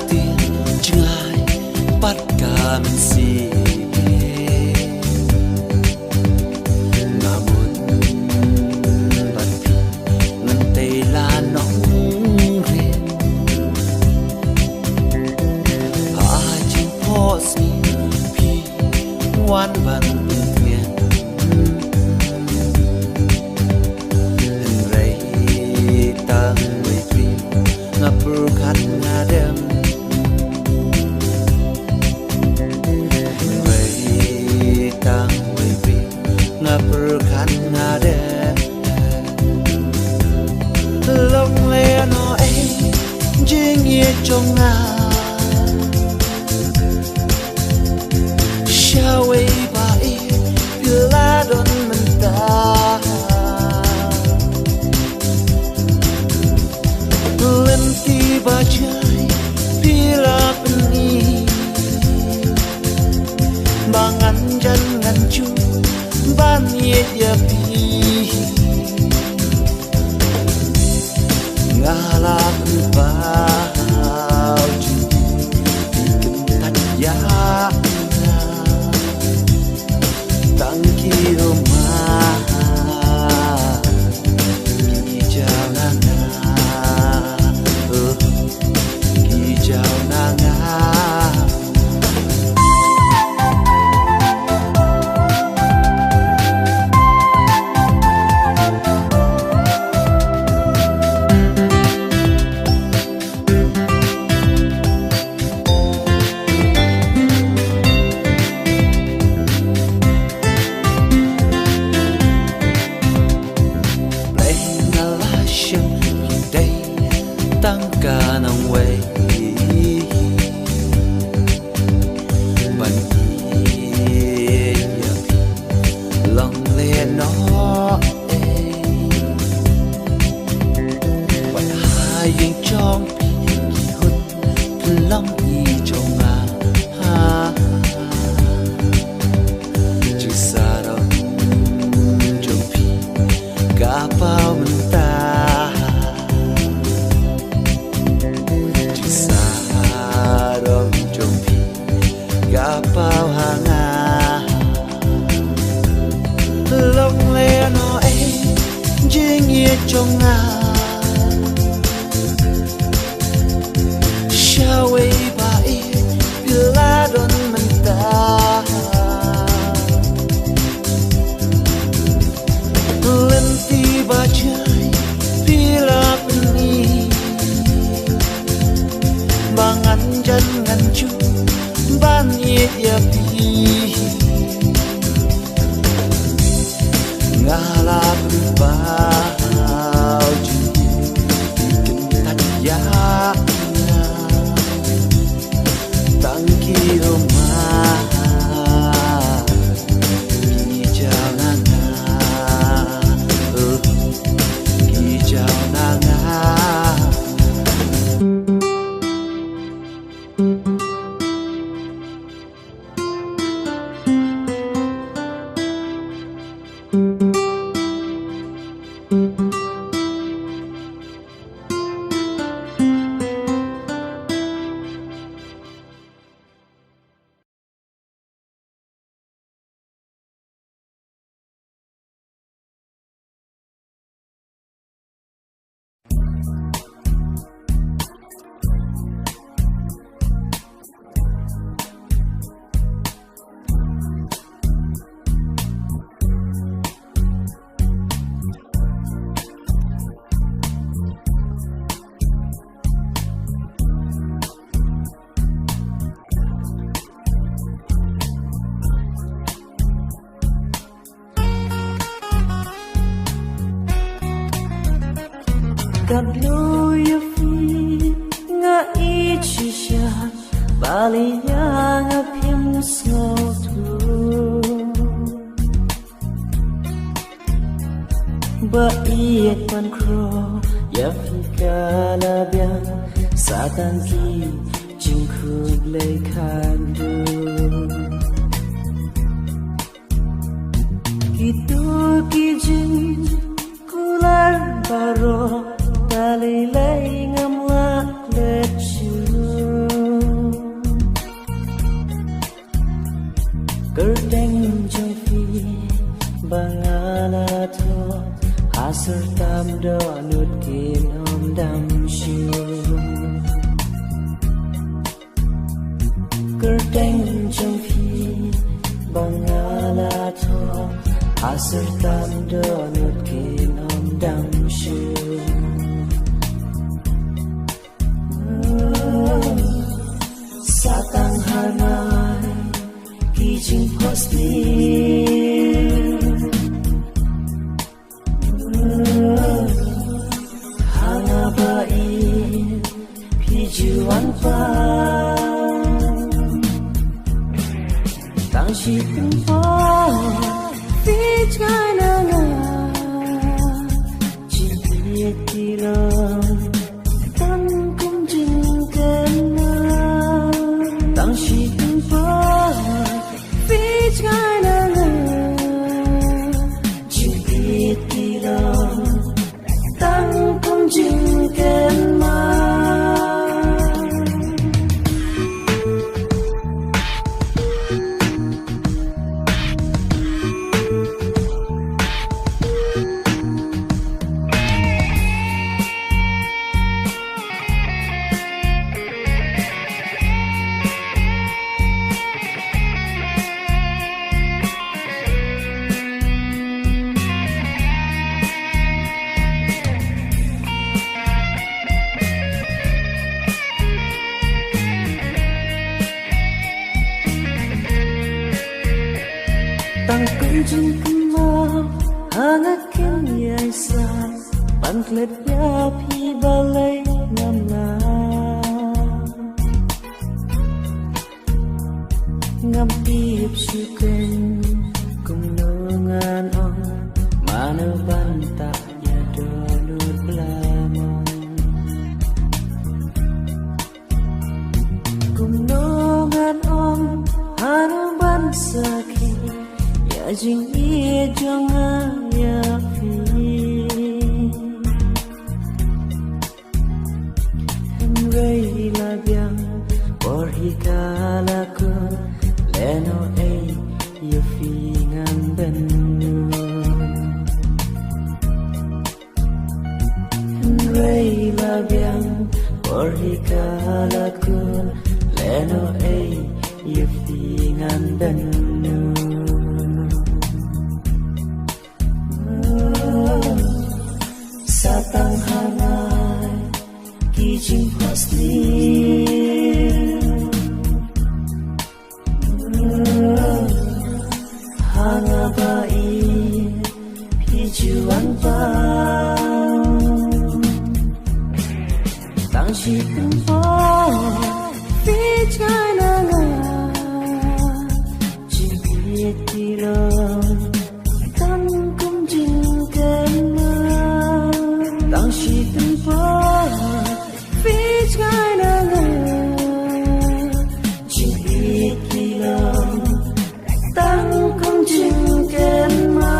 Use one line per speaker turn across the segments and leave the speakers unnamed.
tiền chừng ai bắt cả mình xì ngà một bật phi ngân tây là nóng riêng à chim phô xì phi ngoan văn tiền rây tăng với phi ngập khát ngà đêm berkat ngade long le no ai jing ye trong na shawe ba i la don menta lenti ba chai pila peni bangan jan ngan chu ban ye ya pi ngala ba chu kin tan ya tang ki o ma ki chao na na ki chao na na trong nga shawe ba i pila don menta lenti ba chai pila peni bangan jan ngan chu ban ye ya pi ngala ba
gặp lối phi ngã ý chỉ xa bali ya ngã phim sâu thu ba i quan kro ya phi kala biang satan ki jing khu lei khan du itu ki jing kular baro Talilay ngam lak let you Asal tam do nut kin om dam sương Kerteng trong phi bằng ala tho Asal tam do nut kin om dam sương Satang harmai kijing posni Hangabain pijuan pa Tang shi tung po Vijay na nga Jibiyat tilang Tan kum jing ken na Tang shi tung po Vijay na nga Jibiyat tilang Tan kum jing ken ma Tang kunjung kemah hangat kenyai sa Pangklet ya pi balai ngamla Ngampip syuken kumnungan on Mana bantak ya donut belamon Kumnungan on Hanu bansaki Jing ye jong ya fi Henry la biang por hi kala ko leno ei ye fi ngan ben Henry la biang por hi kala ko leno ei ye fi ngan ben Satang hanai kijing posni Hangabai pijuan pa Tang shi tung po Vijay na nga Jibiyat tilang Tan kum jing ken na Tang shi tung po Vijay na nga Jibiyat tilang Tan kum jing ken ma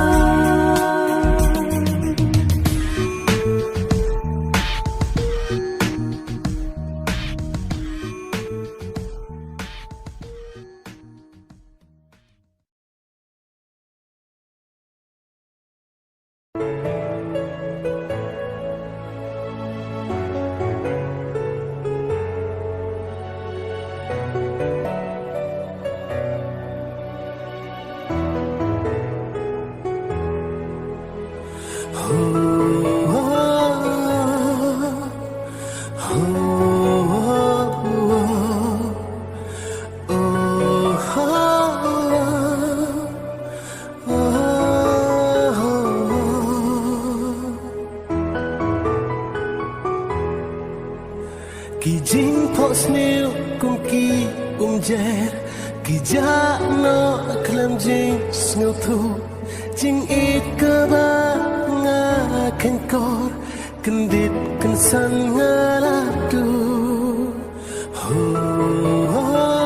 Kijing pos nil kum ki jer Kija no klam jing snil thu Jing it ka ba nga ken kor Kendit ken san nga la du Ho ho ho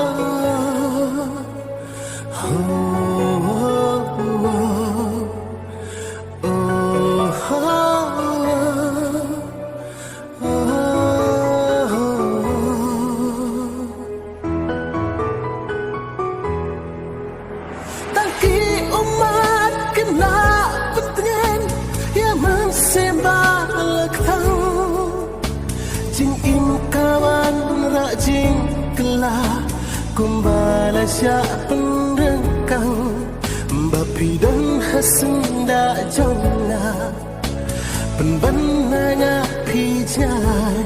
jingkelah kumbala siap penrengkang bapi dan hasenda jongna penbananya pijai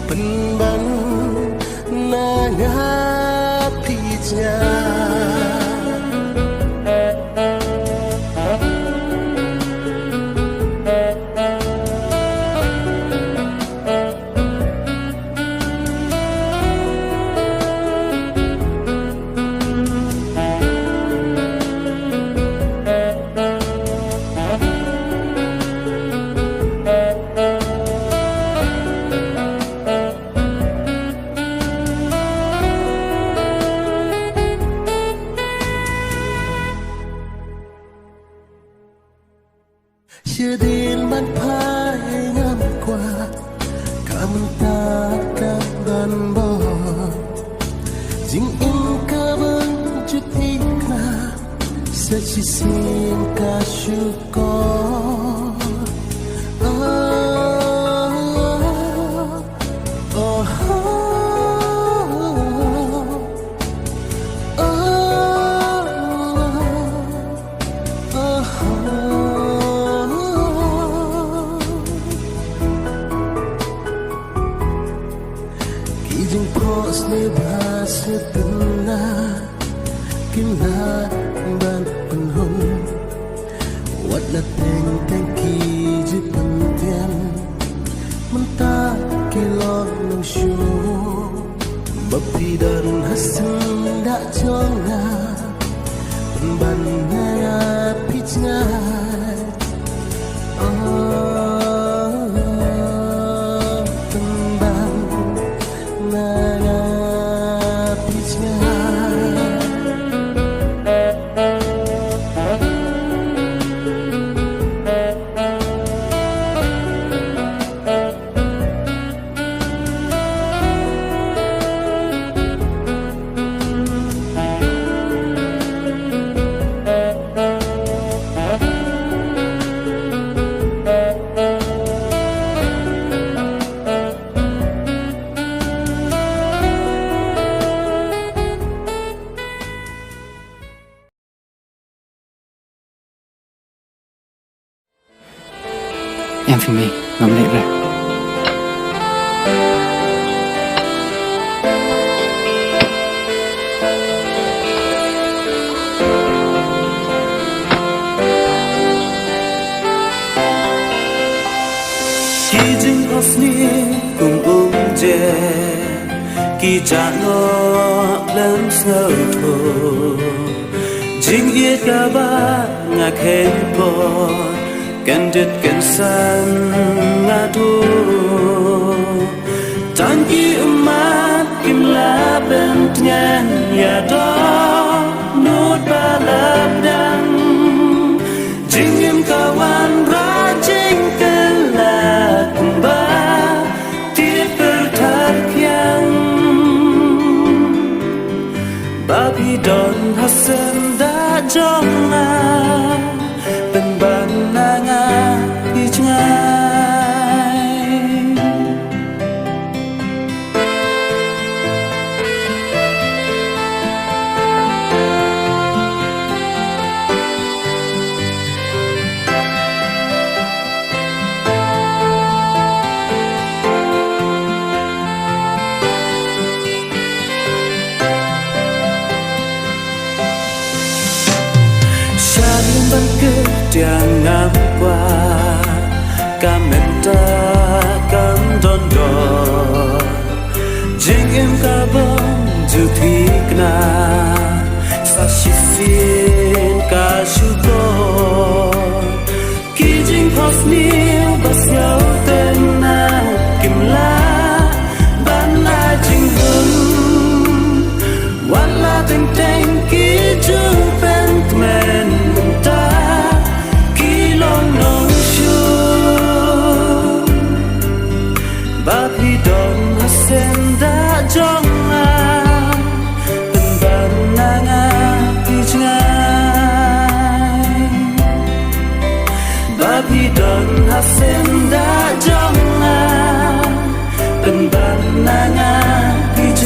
penban nanya pijai chưa đến ban phai năm qua cảm ta cảm ban bò ding in ka ban chút thích na sẽ chỉ xin ca syukur Kijing pos ni bahasa tenang Kina ban penhum Wat la teng teng kiji pentian Mentah kilong nung syu Bapi dan hasil dak jonga Penban ngaya pijngai
Em Phi My ngậm lệ ra.
Khi dinh osni cùng je Ki cha no lem snow tho Jing ye ka ba nga khen po Candid can san nga tu Tan ki umat kim la ben nyan ya do Nut ba lap dan Jing im kawan ra jing ken la kumba Tiap bertar kiang Babi don hasen da jonga Tiang ngam qua kamenta kam don do jing em ka bong ju thikna sa shisin ka shuko ki jing khos ni bas yau ten na kim la ban na jing hun wala teng teng ki ju pen men ta Bapi don hasenda jonga Penban nanga pijngai thì đón hát sen đã trong bên ban na nga đi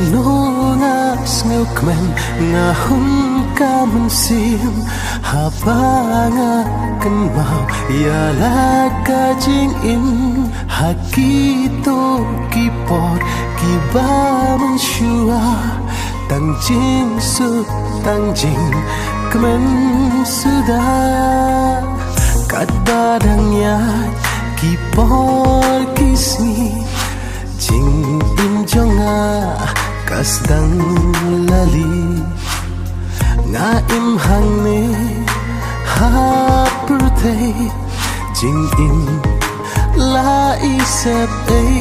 No nga sneo kmen nga hun ka man sim haba nga kan mau ya la ka jing in hakito kipot kiba man shua tang jing su tang jing kmen suda kat badang ya kipot kisni jing in jonga kasdang lali nga imhang ne hapurtay jing in la isap ay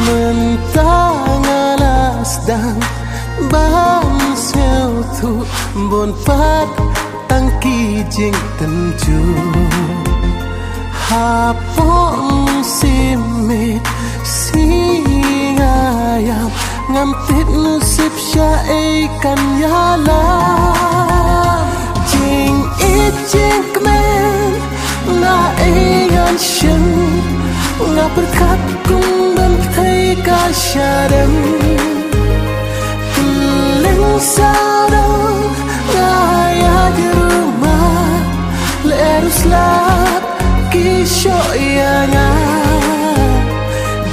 mentang alasdang bang seo thu bon pat tang ki jing tan chu ha pom simit singayam ngam tit nu sip sha ai kan yala jing it jing kmen na ai gan shin na berkat kung ban thai ka sharam sao đâu ngaya di rumah lerus lap kishoy nga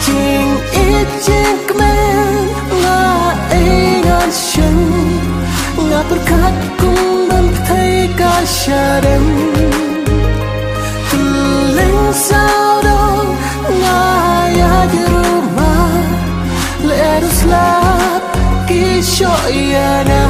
jing it jing kmen nga ingan shen nga berkat kung ban thai ka sharam tuling sao đâu ngaya di rumah lerus lap kishoyana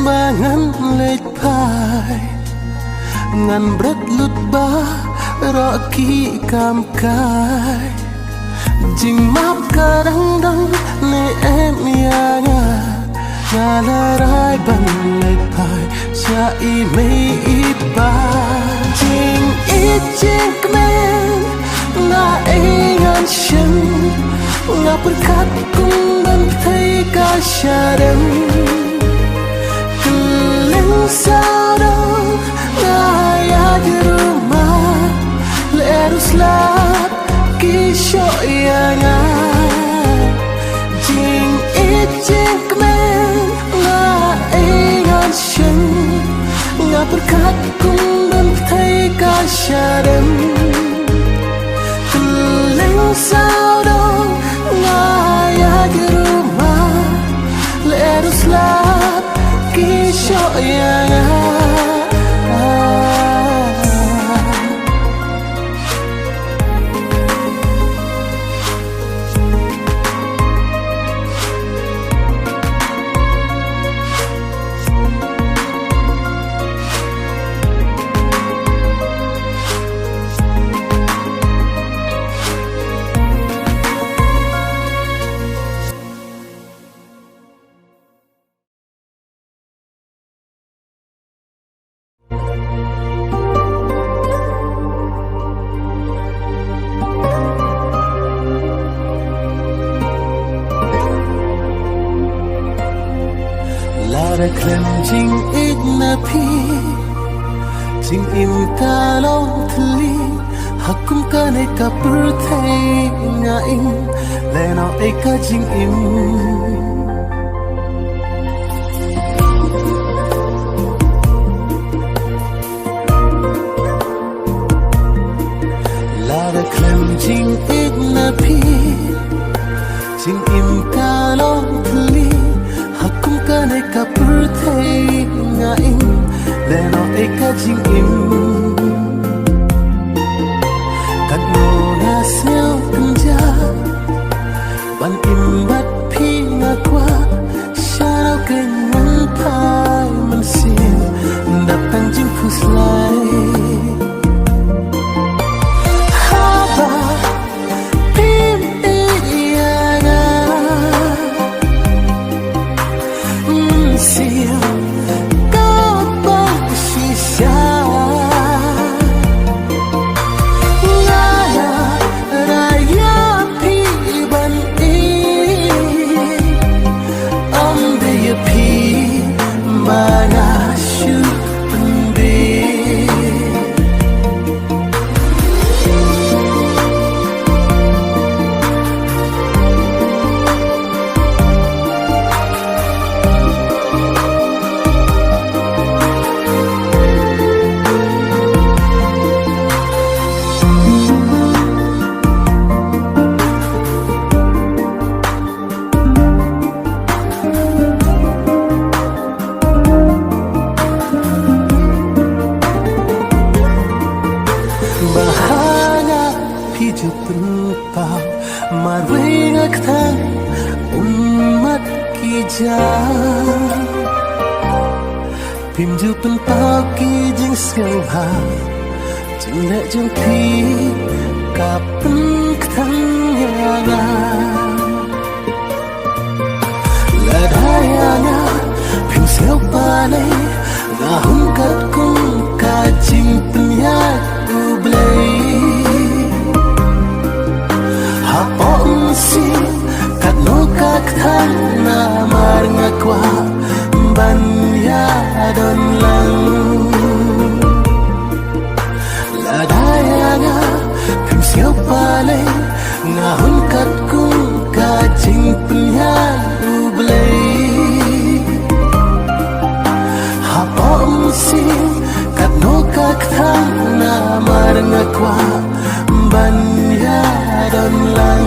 mangan lech pai ngan bret lut ba ro ki kam kai jing map kadang dang ne em ya nga la rai ban lech pai sa I mei I ba jing it jing kmen na ngan shen nga berkat kung ban thai ka sharam sao đâu ngaya di rumah lerus lap kishoyana jing it jing kmen nga ingan shen nga berkat kung ban thai ka sharam tuling sao đâu ngaya di rumah lerus lap kishoyana đã khăn chính ít na phi chính im ta long thli hakum ka ne ka pur thai nga in le no e ka chính im đã khăn chính ít na phi chính im ta long thli hakum ka ne ka pur thai nga in le no e ka chính im kan no na sel penja ban im bat phi nga kwa sharau ke nan pai man sim datang jing khuslai phim du pen pao ki jing skang ha jing le jong thi ka pen khang ya na la da ya na phim seo pa le na hum kat kung ka jing pen ya u blai ha pom si kat no ka khang na mar nga kwa ban ya don lang la daya nga phim siêu pa le nga hun kat kung ka jing pen ya u blai ha pom si kat no ka khang na mar nga kwa ban ya don lang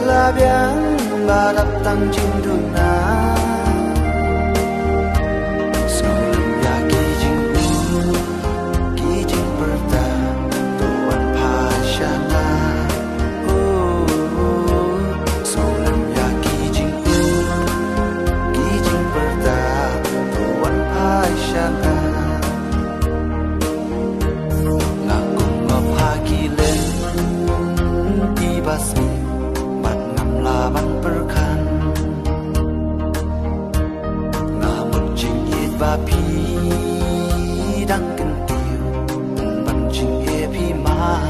la
yang jindu na Solam ya kijing kijing perta tuan pasyana Solam ya kijing perta tuan pasyana Ngaku ngaphakilen ibasmi mat ngamlaban perkan ngamut jingit bapi dang kentiu ban jing epi ma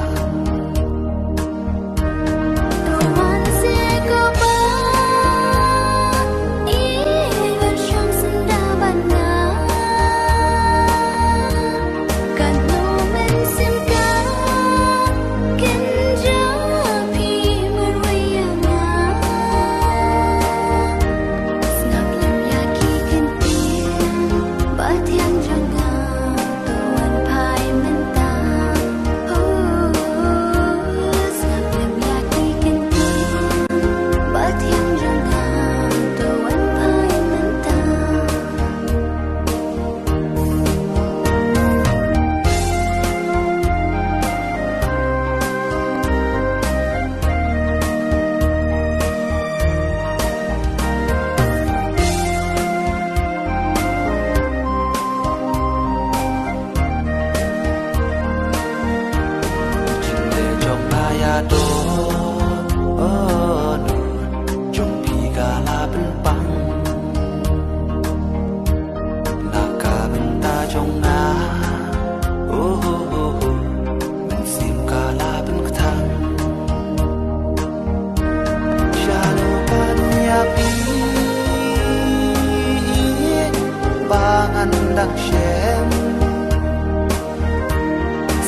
Đăng xem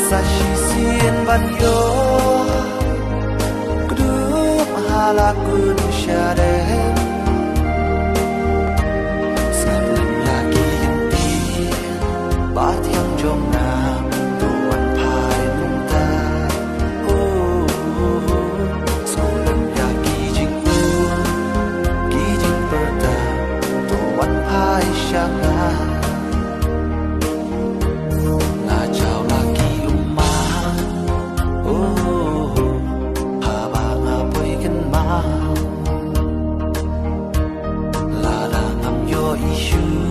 sa shi sien ban yo kdup halakun syadem Salam lagi inti bat yang jomna tuan pai minta Salam ya kijing perta tuan pai syanga Ladang am yo isu